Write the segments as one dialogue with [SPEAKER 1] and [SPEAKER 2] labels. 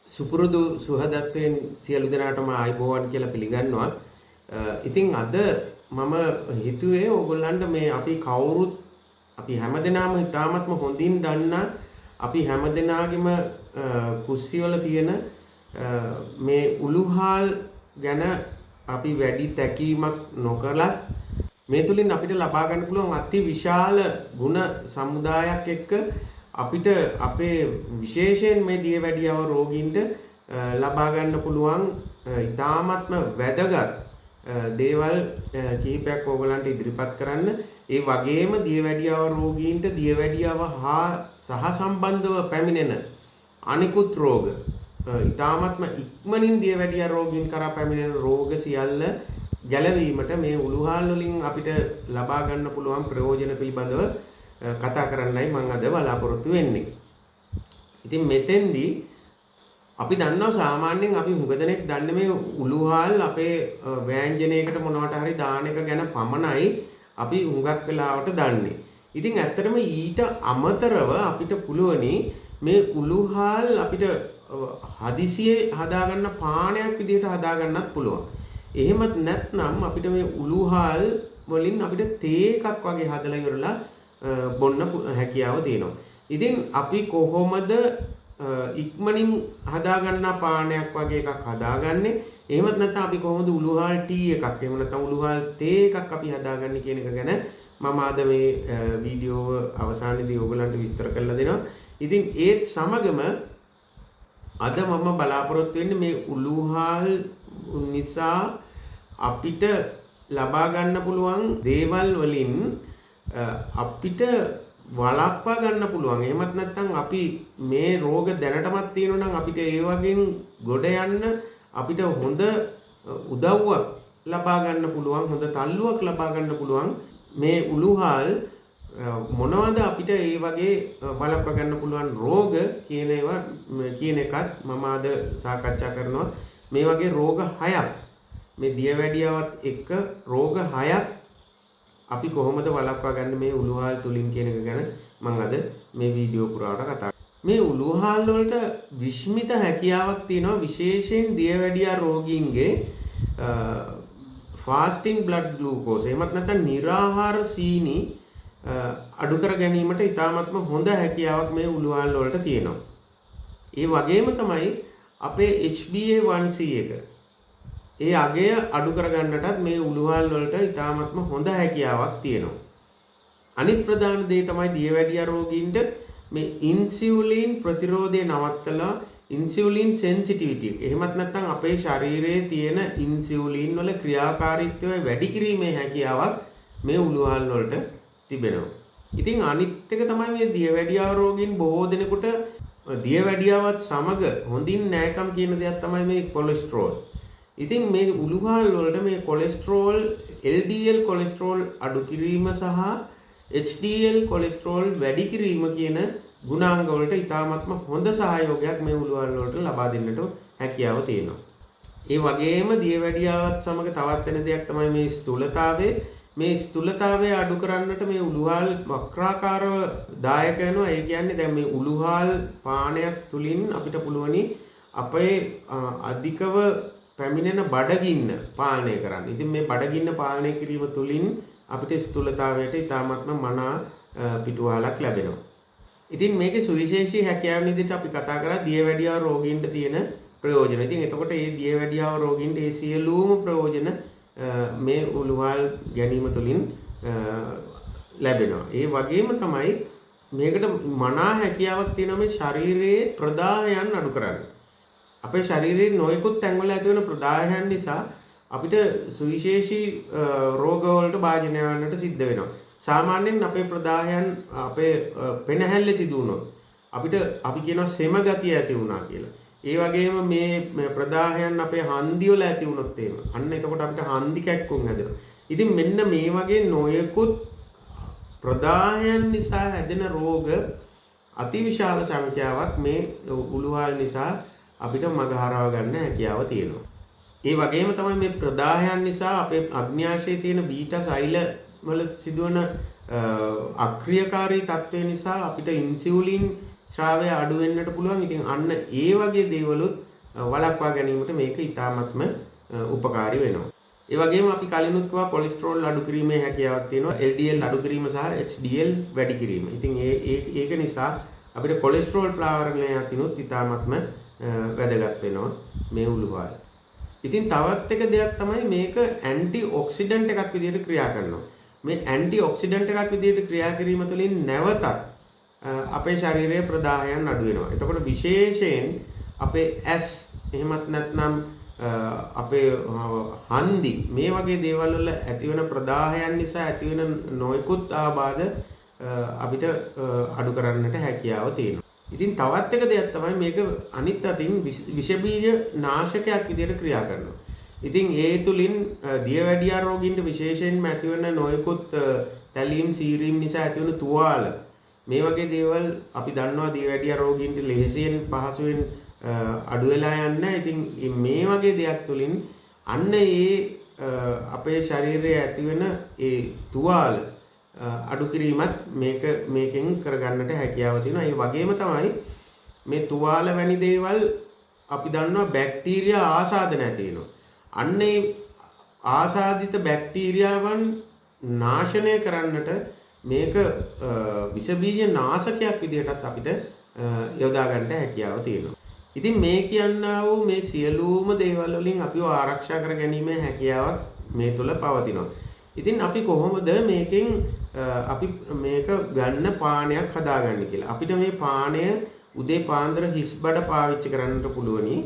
[SPEAKER 1] සුපුරුදු සුහදත්වයෙන් සියලු දෙනාටම ආයිබෝවන් කියලා පිළිගන්නවා. ඉතින් අද මම හිතුවේ ඕගොල්ලන්ට මේ අපි කවුරුත් අපි හැමදෙනාම ඉතාමත්ම හොඳින් දන්නා අපි හැමදෙනාගේම කුස්සියවල තියෙන මේ උළුහාල් ගැන අපි වැඩි තැකීමක් නොකලත් මේ තුලින් අපිට ලබා ගන්න පුළුවන් අති විශාල ගුණ සමුදායක් එක්ක අපිට අපේ විශේෂයෙන් මේ දියවැඩියාව රෝගීන්ට ලබා ගන්න පුළුවන් ඉතාමත්ම වැදගත් දේවල් කිහිපයක් ඕගලන්ට ඉදිරිපත් කරන්න. ඒ වගේම දියවැඩියාව රෝගීන්ට දියවැඩියාව හා සහසම්බන්ධව පැමිණෙන අනිකුත් රෝග ඉතාමත්ම ඉක්මනින් දියවැඩියා රෝගීන් කරා පැමිණෙන රෝග සියල්ල ගැලවීමට මේ උළුහාල් වලින් අපිට ලබා ගන්න පුළුවන් ප්‍රයෝජන පිළිබඳව කතා කරන්නයි මම අද බලාපොරොත්තු වෙන්නේ. ඉතින් මෙතෙන්දී අපි දන්නවා සාමාන්‍යයෙන් අපි හුඟ දෙනෙක් දන්නේ මේ උළුහාල් අපේ ව්‍යංජනයකට මොනවට හරි දාන එක ගැන පමණයි අපි හුඟක් වෙලාවට දන්නේ. ඉතින් ඇත්තටම ඊට අමතරව අපිට පුළුවනි මේ උළුහාල් අපිට හදිසියේ හදාගන්න පානයක් විදිහට හදාගන්නත් පුළුවන්. එහෙමත් නැත්නම් අපිට මේ උළුහාල් වලින් අපිට තේ එකක් වගේ හදලා ඉවරලා බොන්න හැකියාව තියෙනවා. ඉතින් අපි කොහොමද ඉක්මනින් හදාගන්න පානයක් වගේ එකක් හදාගන්නේ? එහෙමත් නැත්නම් අපි කොහොමද උළුහාල් ටී එකක් එහෙම නැත්නම් උළුහාල් තේ එකක් අපි හදාගන්නේ කියන එක ගැන මම අද මේ වීඩියෝව අවසානයේදී ඔයගලන්ට විස්තර කරලා දෙනවා. ඉතින් ඒත් සමගම අද මම බලාපොරොත්තු වෙන්නේ මේ උළුහාල් නිසා අපිට ලබා ගන්න පුළුවන් දේවල් වලින් අපිට වළක්වා ගන්න පුළුවන්. එහෙමත් නැත්නම් අපි මේ රෝග දැනටමත් තියෙනවා නම් අපිට ඒ වගේන් ගොඩ යන්න අපිට හොඳ උදව්වක් ලබා ගන්න පුළුවන්, හොඳ තල්ලුවක් ලබා ගන්න පුළුවන් මේ උළුහාල් මොනවද අපිට ඒ වගේ වළක්වා ගන්න පුළුවන් රෝග කියන එකත් මම අද සාකච්ඡා කරනවා. මේ වගේ රෝග 6ක් මේ දියවැඩියාවත් එක්ක රෝග 6ක් අපි කොහොමද වළක්වා ගන්න මේ උළුහාල් තුලින් කියන එක ගැන මම අද මේ වීඩියෝ පුරාවට කතා කරනවා. මේ උළුහාල් වලට විශ්මිත හැකියාවක් තියෙනවා විශේෂයෙන් දියවැඩියා රෝගීන්ගේ ෆාස්ටිං බ්ලඩ් ග්ලූකෝස් එහෙමත් නැත්නම් නිරාහාර සීනි අඩු කර ගැනීමට ඉතාමත්ම හොඳ හැකියාවක් මේ උළුහාල් වලට තියෙනවා. ඒ වගේම තමයි අපේ HbA1c එක ඒ අගය අඩු කරගන්නටත් මේ උළුහාල් වලට ඉතාමත්ම හොඳ හැකියාවක් තියෙනවා. අනිත් ප්‍රධාන දේ තමයි දියවැඩියා රෝගීන්ට මේ ඉන්සියුලින් ප්‍රතිරෝධය නවත්තලා ඉන්සියුලින් සෙන්සිටිවිටි එක. එහෙමත් නැත්නම් අපේ ශරීරයේ තියෙන ඉන්සියුලින් වල ක්‍රියාකාරීත්වය වැඩි කිරීමේ හැකියාවක් මේ උළුහාල් වලට තිබෙනවා. ඉතින් අනිත් එක තමයි මේ දියවැඩියා රෝගීන් බොහෝ දෙනෙකුට දියවැඩියාවත් සමග හොඳින් නෑකම් කියන දෙයක් තමයි මේ කොලෙස්ටරෝල්. ඉතින් මේ උළුහාල් වලට මේ කොලෙස්ටරෝල් LDL කොලෙස්ටරෝල් අඩු කිරීම සහ HDL කොලෙස්ටරෝල් වැඩි කිරීම කියන ගුණාංග වලට ඉතාමත්ම හොඳ සහයෝගයක් මේ උළුහාල් වලට ලබා දෙන්නට හැකියාව තියෙනවා. ඒ වගේම දියවැඩියාවත් සමග තවත් වෙන දෙයක් තමයි මේ ස්ථූලතාවය. මේ ස්ථූලතාවය අඩු කරන්නට මේ උළුහාල් වක්‍රාකාරව දායක වෙනවා. ඒ කියන්නේ දැන් මේ උළුහාල් පානයක් තුලින් අපිට පුළුවනි අපේ අධිකව පැමිණෙන බඩගින්න පාලනය කරන්න. ඉතින් මේ බඩගින්න පාලනය කිරීම තුළින් අපිට ස්ථූලතාවයට ඉතාමත්ම මනා පිටුවහලක් ලැබෙනවා. ඉතින් මේකේ සුවිශේෂී හැකියාවන් විදිහට අපි කතා කරා දියවැඩියාව රෝගීන්ට තියෙන ප්‍රයෝජන. ඉතින් එතකොට මේ දියවැඩියාව රෝගීන්ට ඒ සියලුම ප්‍රයෝජන මේ උළුහාල් ගැනීම තුළින් ලැබෙනවා. ඒ වගේම තමයි මේකට මනා හැකියාවක් තියෙනවා මේ ශරීරයේ ප්‍රදාහයන් අඩු කරන්න. අපේ ශරීරයේ නොයෙකුත් තැන්වල ඇති වෙන ප්‍රදාහයන් නිසා අපිට සුවිශේෂී රෝගවලට භාජනය වෙන්නට සිද්ධ වෙනවා. සාමාන්‍යයෙන් අපේ ප්‍රදාහයන් අපේ පෙනහැල්ල සිදු වුණොත් අපිට අපි කියනවා සෙම ගතිය ඇති වුණා කියලා. ඒ වගේම මේ ප්‍රදාහයන් අපේ හන්දි වල ඇති වුණොත් එහෙම අන්න එතකොට අපිට හන්දි කැක්කුම් හැදෙනවා. ඉතින් මෙන්න මේ වගේ නොයෙකුත් ප්‍රදාහයන් නිසා හැදෙන රෝග අතිවිශාල සංඛ්‍යාවක් මේ උළුහාල් නිසා අපිට මගහරවා ගන්න හැකියාව තියෙනවා. ඒ වගේම තමයි මේ ප්‍රදාහයන් නිසා අපේ අග්න්‍යාශයේ තියෙන බීටා සෛල වල සිදුවන අක්‍රියකාරී තත්ත්වය නිසා අපිට ඉන්සියුලින් ශ්‍රාවය අඩු වෙන්නට පුළුවන්. ඉතින් අන්න ඒ වගේ දේවලුත් වළක්වා ගැනීමට මේක ඉතාමත්ම උපකාරී වෙනවා. ඒ වගේම අපි කලිනුත් කිව්වා කොලෙස්ටරෝල් අඩු කිරීමේ හැකියාවක් තියෙනවා. LDL අඩු කිරීම සහ HDL වැඩි කිරීම. ඉතින් ඒක නිසා අපිට කොලෙස්ටරෝල් ප්‍රාවරණය යතිනුත් ඉතාමත්ම වැදගත් වෙනවා මේ උළුවාල්. ඉතින් තවත් එක දෙයක් තමයි මේක ඇන්ටි ඔක්සිඩන්ට් එකක් විදිහට ක්‍රියා කරනවා. මේ ඇන්ටි ඔක්සිඩන්ට් එකක් විදිහට ක්‍රියා කිරීම තුළින් නැවතත් අපේ ශරීරයේ ප්‍රදාහයන් අඩු වෙනවා. එතකොට විශේෂයෙන් අපේ ඇස් එහෙමත් නැත්නම් අපේ හන්දි මේ වගේ දේවල් වල ඇතිවන ප්‍රදාහයන් නිසා ඇතිවන නොයෙකුත් ආබාධ අපිට අඩු කරන්නට හැකියාව තියෙනවා. ඉතින් තවත් එක දෙයක් තමයි මේක අනිත් අතින් විෂ බීජ නාශකයක් විදිහට ක්‍රියා කරනවා. ඉතින් ඒ තුලින් දියවැඩියා රෝගීන්ට විශේෂයෙන්ම ඇතිවන නොයෙකුත් තැලීම් සීරීම් නිසා ඇතිවන තුවාල මේ වගේ දේවල් අපි දන්නවා දියවැඩියා රෝගීන්ට ලෙහෙසියෙන් පහසුවෙන් අඩු වෙලා යන්න. ඉතින් මේ වගේ දෙයක් තුලින් අන්න අපේ ශරීරයේ ඇතිවෙන ඒ තුවාල අඩු කිරීමත් මේකෙන් කරගන්නට හැකියාව තියෙනවා. ඒ වගේම තමයි මේ තුවාල වැනි දේවල් අපි දන්නවා බැක්ටීරියා ආසාදනය තියෙනවා. අන්න ඒ ආසාදිත බැක්ටීරියාවන් නාශනය කරන්නට මේක විෂ බීජ නාශකයක් විදිහටත් අපිට යොදා ගන්නට හැකියාව තියෙනවා. ඉතින් මේ කියන්නා වූ මේ සියලුම දේවල් වලින් අපිව ආරක්ෂා කර ගැනීමේ හැකියාවක් මේ තුල පවතිනවා. ඉතින් අපි කොහොමද මේකෙන් අපි මේක ගන්න පානයක් හදාගන්නේ කියලා. අපිට මේ පානය උදේ පාන්දර හිස් බඩ පාවිච්චි කරන්නට පුළුවනි.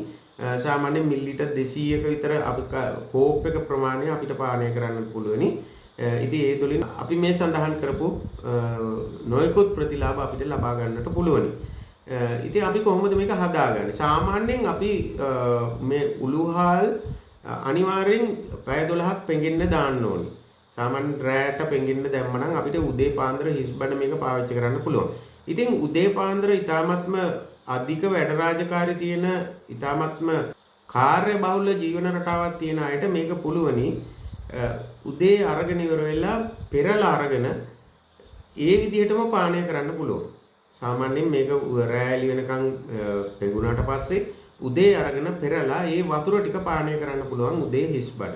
[SPEAKER 1] සාමාන්‍යයෙන් මිලිලීටර් 200ක විතර අපි කෝප් එක ප්‍රමාණය අපිට පානය කරන්නට පුළුවනි. ඉතින් ඒ තුලින් අපි මේ සඳහන් කරපු නොයෙකුත් ප්‍රතිලාභ අපිට ලබා ගන්නට පුළුවනි. ඉතින් අපි කොහොමද මේක හදාගන්නේ? සාමාන්‍යයෙන් අපි මේ උළුහාල් අනිවාර්යෙන් පැය 12ක් පෙඟෙන්න දාන්න ඕනි. සාමාන්‍ය රැයට පෙඟෙන්න දැම්මනම් අපිට උදේ පාන්දර හිස් බඩ මේක පාවිච්චි කරන්න පුළුවන්. ඉතින් උදේ පාන්දර ඊ타මත්ම අධික වැඩ රාජකාරී තියෙන ඊ타මත්ම කාර්ය බහුල ජීවන රටාවක් තියෙන අයට මේක පුළුවනි උදේ අරගෙන ඉවර වෙලා පෙරලා අරගෙන ඒ විදිහටම පානය කරන්න පුළුවන්. සාමාන්‍යයෙන් මේක රැලි වෙනකන් පෙඟුණාට පස්සේ උදේ අරගෙන පෙරලා ඒ වතුර ටික පානය කරන්න පුළුවන් උදේ හිස් බඩ.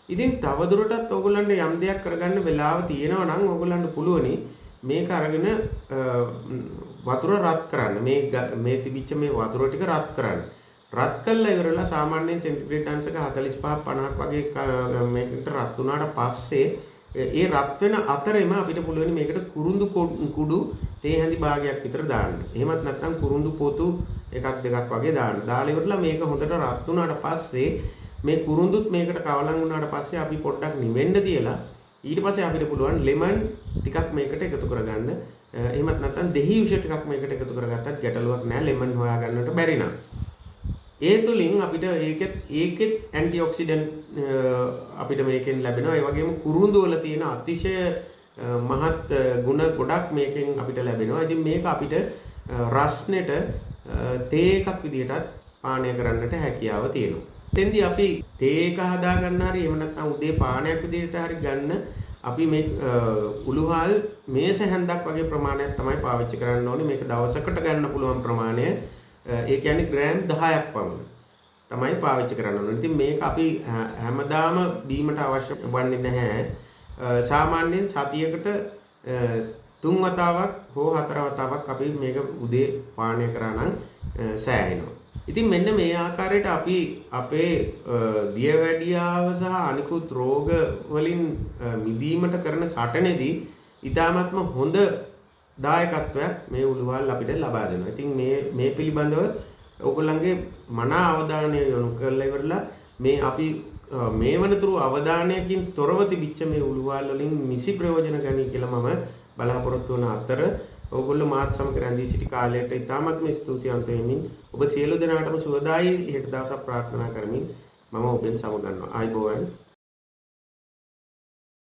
[SPEAKER 1] ඉතින් තවදුරටත් ඕගොල්ලන්ට යම් දෙයක් කරගන්න වෙලාව තියෙනවා නම් ඕගොල්ලන්ට පුළුවනි මේක අරගෙන වතුර රත් කරන්න. මේ තිබිච්ච මේ වතුර ටික රත් කරන්න. රත් කළා ඉවරලා සාමාන්‍යයෙන් සෙන්ටිග්‍රේඩ් අංශක 45 50ක් වගේ මේකට රත් වුණාට පස්සේ ඒ රත් වෙන අතරෙම අපිට පුළුවන් මේකට කුරුඳු කුඩු තේ හැඳි භාගයක් විතර දාන්න. එහෙමත් නැත්නම් කුරුඳු පොතු එකක් දෙකක් වගේ දාන්න. දාලා ඉවරලා මේක හොඳට රත් වුණාට පස්සේ මේ කුරුඳුත් මේකට කවලම් වුණාට පස්සේ අපි පොඩ්ඩක් නිවෙන්න තියලා ඊට පස්සේ අපිට පුළුවන් ලෙමන් ටිකක් මේකට එකතු කරගන්න. එහෙමත් නැත්නම් දෙහි යුෂ ටිකක් මේකට එකතු කරගත්තත් ගැටලුවක් නැහැ. ලෙමන් හොයාගන්නට බැරි නම්. ඒ තුලින් අපිට ඒකෙත් ඇන්ටි ඔක්සිඩන්ට් අපිට මේකෙන් ලැබෙනවා. ඒ වගේම කුරුඳු වල තියෙන අතිශය මහත් ගුණ ගොඩක් මේකෙන් අපිට ලැබෙනවා. ඉතින් මේක අපිට රස්නෙට තේ එකක් විදිහටත් පානය කරන්නට හැකියාව තියෙනවා. එතෙන්දී අපි තේ එක හදා ගන්න හරි එහෙම නැත්නම් උදේ පානයක් විදිහට හරි ගන්න අපි මේ උළුහාල් මේස හැන්දක් වගේ ප්‍රමාණයක් තමයි පාවිච්චි කරන්න ඕනේ. මේක දවසකට ගන්න පුළුවන් ප්‍රමාණය ඒ කියන්නේ ග්‍රෑම් 10ක් පමණ තමයි පාවිච්චි කරන්න ඕනේ. ඉතින් මේක අපි හැමදාම බීමට අවශ්‍ය වන්නේ නැහැ. සාමාන්‍යයෙන් සතියකට 3 වතාවක් හෝ 4 වතාවක් අපි මේක උදේ පානය කරා නම් සෑහෙනවා. ඉතින් මෙන්න මේ ආකාරයට අපි අපේ දියවැඩියාව සහ අනිකුත් රෝග වලින් මිදීමට කරන සටනේදී ඊටාත්ම හොඳ දායකත්වයක් මේ උළුහාල් අපිට ලබා දෙනවා. ඉතින් මේ පිළිබඳව ඔයගොල්ලන්ගේ මනා අවධානය යොමු කරලා ඉවරලා මේ අපි මේ වනතුරු අවධානයකින් තොරව තිබිච්ච මේ උළුහාල් වලින් නිසි ප්‍රයෝජන ගනී කියලා මම බලාපොරොත්තු වන අතර ඔයගොල්ලෝ මාත් සමග රැඳී සිටි කාලයට ඉතාමත්ම ස්තුතිවන්ත වෙමින් ඔබ සියලු දෙනාටම සුවදායි හෙට දවසක් ප්‍රාර්ථනා කරමින් මම ඔබෙන් සමුගන්නවා. ආයුබෝවන්.